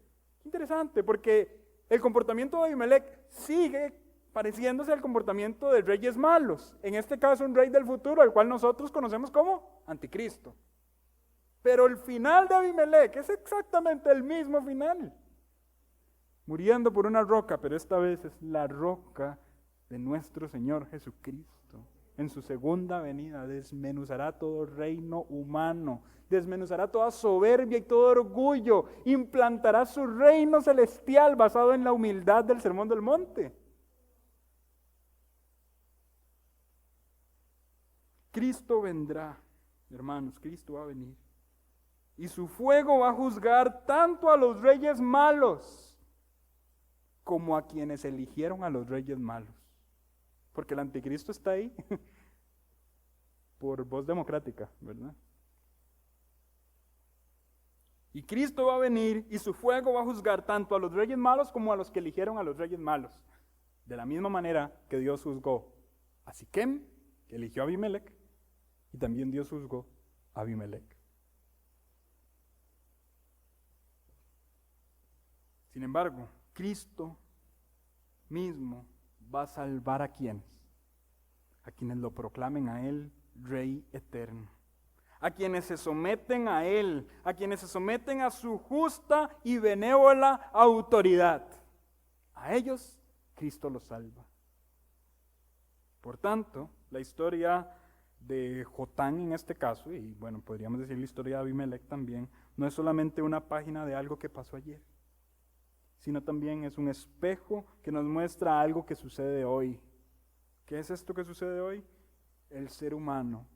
qué interesante, porque el comportamiento de Abimelech sigue pareciéndose al comportamiento de reyes malos. En este caso, un rey del futuro, al cual nosotros conocemos como Anticristo. Pero el final de Abimelech es exactamente el mismo final. Muriendo por una roca, pero esta vez es la roca de nuestro Señor Jesucristo. En su segunda venida desmenuzará todo reino humano, desmenuzará toda soberbia y todo orgullo, implantará su reino celestial basado en la humildad del Sermón del Monte. Cristo vendrá, hermanos, Cristo va a venir. Y su fuego va a juzgar tanto a los reyes malos como a quienes eligieron a los reyes malos. Porque el anticristo está ahí por voz democrática, ¿verdad? Y Cristo va a venir y su fuego va a juzgar tanto a los reyes malos como a los que eligieron a los reyes malos. De la misma manera que Dios juzgó a Siquem, que eligió a Abimelech, y también Dios juzgó a Abimelech. Sin embargo, Cristo mismo va a salvar a quienes lo proclamen a Él Rey eterno, a quienes se someten a Él, a quienes se someten a su justa y benévola autoridad. A ellos Cristo los salva. Por tanto, la historia de Jotán en este caso, y bueno, podríamos decir la historia de Abimelech también, no es solamente una página de algo que pasó ayer, sino también es un espejo que nos muestra algo que sucede hoy. ¿Qué es esto que sucede hoy? El ser humano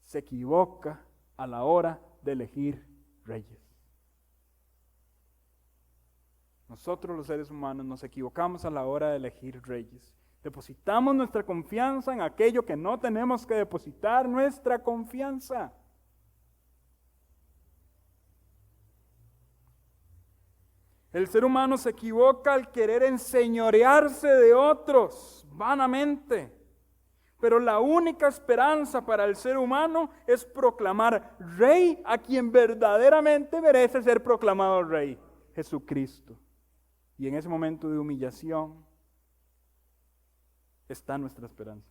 se equivoca a la hora de elegir reyes. Nosotros los seres humanos nos equivocamos a la hora de elegir reyes. Depositamos nuestra confianza en aquello que no tenemos que depositar nuestra confianza. El ser humano se equivoca al querer enseñorearse de otros vanamente. Pero la única esperanza para el ser humano es proclamar rey a quien verdaderamente merece ser proclamado rey, Jesucristo. Y en ese momento de humillación está nuestra esperanza.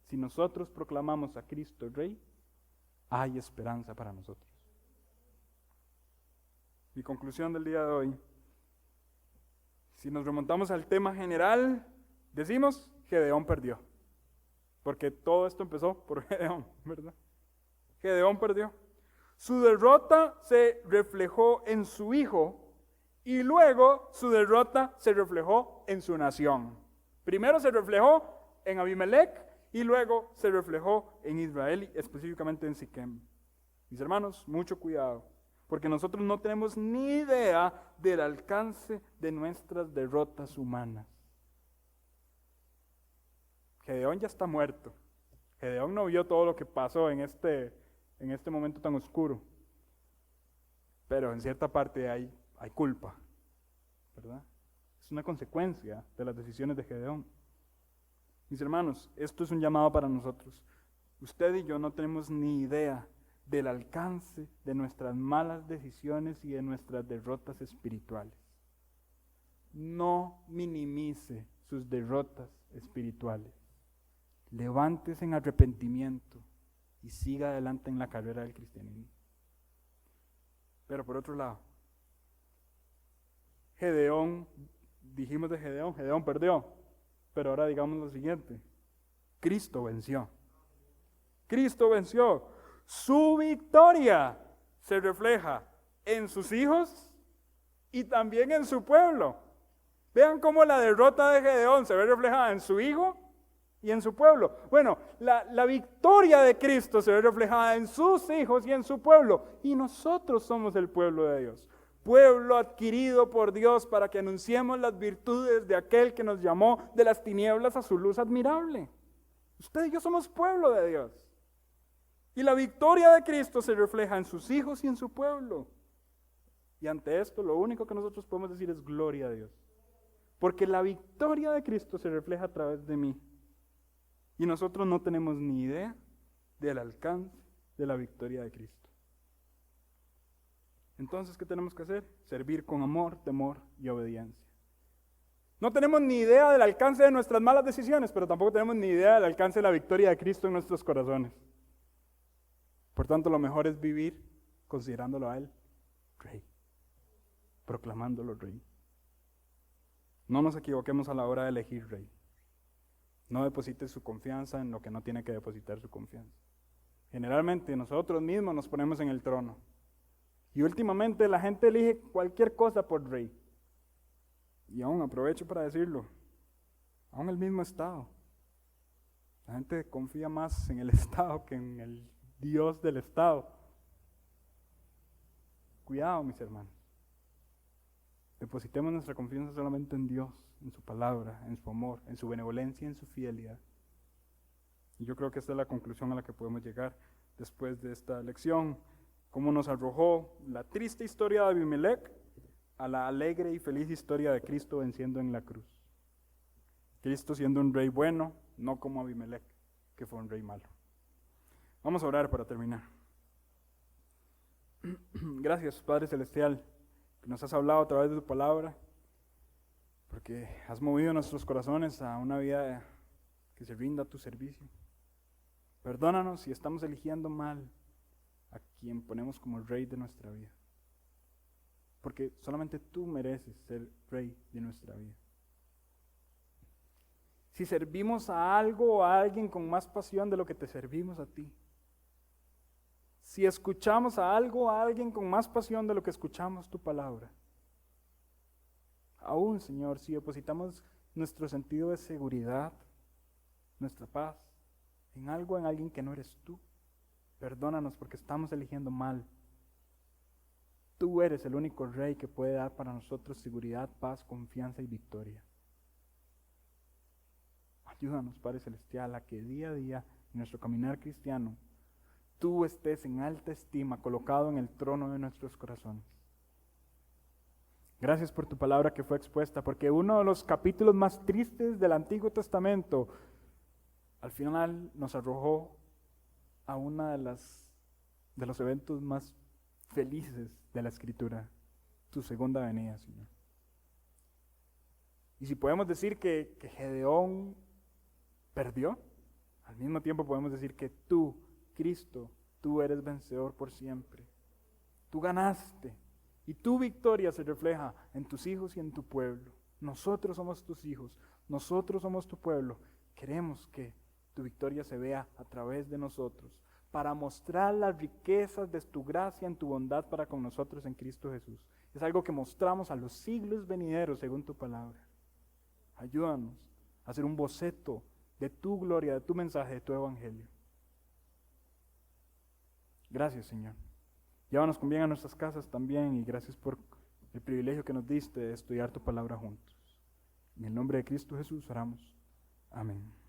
Si nosotros proclamamos a Cristo rey, hay esperanza para nosotros. Mi conclusión del día de hoy: si nos remontamos al tema general, decimos Gedeón perdió. Porque todo esto empezó por Gedeón, ¿verdad? Gedeón perdió. Su derrota se reflejó en su hijo y luego su derrota se reflejó en su nación. Primero se reflejó en Abimelech y luego se reflejó en Israel, específicamente en Siquem. Mis hermanos, mucho cuidado, porque nosotros no tenemos ni idea del alcance de nuestras derrotas humanas. Gedeón ya está muerto. Gedeón no vio todo lo que pasó en este momento tan oscuro. Pero en cierta parte hay culpa, ¿verdad? Es una consecuencia de las decisiones de Gedeón. Mis hermanos, esto es un llamado para nosotros. Usted y yo no tenemos ni idea del alcance de nuestras malas decisiones y de nuestras derrotas espirituales. No minimice sus derrotas espirituales. Levántese en arrepentimiento y siga adelante en la carrera del cristianismo. Pero por otro lado, Gedeón, dijimos de Gedeón, Gedeón perdió. Pero ahora digamos lo siguiente: Cristo venció. Cristo venció. Su victoria se refleja en sus hijos y también en su pueblo. Vean cómo la derrota de Gedeón se ve reflejada en su hijo y en su pueblo. Bueno, la victoria de Cristo se ve reflejada en sus hijos y en su pueblo. Y nosotros somos el pueblo de Dios. pueblo adquirido por Dios para que anunciemos las virtudes de aquel que nos llamó de las tinieblas a su luz admirable. Usted y yo somos pueblo de Dios. Y la victoria de Cristo se refleja en sus hijos y en su pueblo. Y ante esto lo único que nosotros podemos decir es gloria a Dios. Porque la victoria de Cristo se refleja a través de mí. Y nosotros no tenemos ni idea del alcance de la victoria de Cristo. Entonces, ¿qué tenemos que hacer? Servir con amor, temor y obediencia. No tenemos ni idea del alcance de nuestras malas decisiones, pero tampoco tenemos ni idea del alcance de la victoria de Cristo en nuestros corazones. Por tanto, lo mejor es vivir considerándolo a Él Rey, proclamándolo Rey. No nos equivoquemos a la hora de elegir Rey. No deposite su confianza en lo que no tiene que depositar su confianza. Generalmente nosotros mismos nos ponemos en el trono. Y últimamente la gente elige cualquier cosa por Rey. Y aún aprovecho para decirlo, aún el mismo Estado. La gente confía más en el Estado que en el Dios del Estado. Cuidado, mis hermanos. Depositemos nuestra confianza solamente en Dios, en su palabra, en su amor, en su benevolencia y en su fidelidad. Y yo creo que esta es la conclusión a la que podemos llegar después de esta lección. Cómo nos arrojó la triste historia de Abimelech a la alegre y feliz historia de Cristo venciendo en la cruz. Cristo siendo un rey bueno, no como Abimelech, que fue un rey malo. Vamos a orar para terminar. Gracias, Padre Celestial, que nos has hablado a través de tu palabra, porque has movido nuestros corazones a una vida que se rinda a tu servicio. Perdónanos si estamos eligiendo mal a quien ponemos como rey de nuestra vida, porque solamente tú mereces ser rey de nuestra vida. Si servimos a algo o a alguien con más pasión de lo que te servimos a ti, si escuchamos a algo o a alguien con más pasión de lo que escuchamos tu palabra, aún, Señor, si depositamos nuestro sentido de seguridad, nuestra paz, en algo, en alguien que no eres tú, perdónanos porque estamos eligiendo mal. Tú eres el único rey que puede dar para nosotros seguridad, paz, confianza y victoria. Ayúdanos, Padre Celestial, a que día a día en nuestro caminar cristiano tú estés en alta estima, colocado en el trono de nuestros corazones. Gracias por tu palabra que fue expuesta, porque uno de los capítulos más tristes del Antiguo Testamento al final nos arrojó a uno de los eventos más felices de la Escritura, tu segunda venida, Señor. Y si podemos decir que Gedeón perdió, al mismo tiempo podemos decir que tú, Cristo, tú eres vencedor por siempre. Tú ganaste y tu victoria se refleja en tus hijos y en tu pueblo. Nosotros somos tus hijos, nosotros somos tu pueblo. Queremos que tu victoria se vea a través de nosotros, para mostrar las riquezas de tu gracia en tu bondad para con nosotros en Cristo Jesús. Es algo que mostramos a los siglos venideros según tu palabra. Ayúdanos a hacer un boceto de tu gloria, de tu mensaje, de tu evangelio. Gracias, Señor. Llévanos con bien a nuestras casas también y gracias por el privilegio que nos diste de estudiar tu palabra juntos. En el nombre de Cristo Jesús oramos. Amén.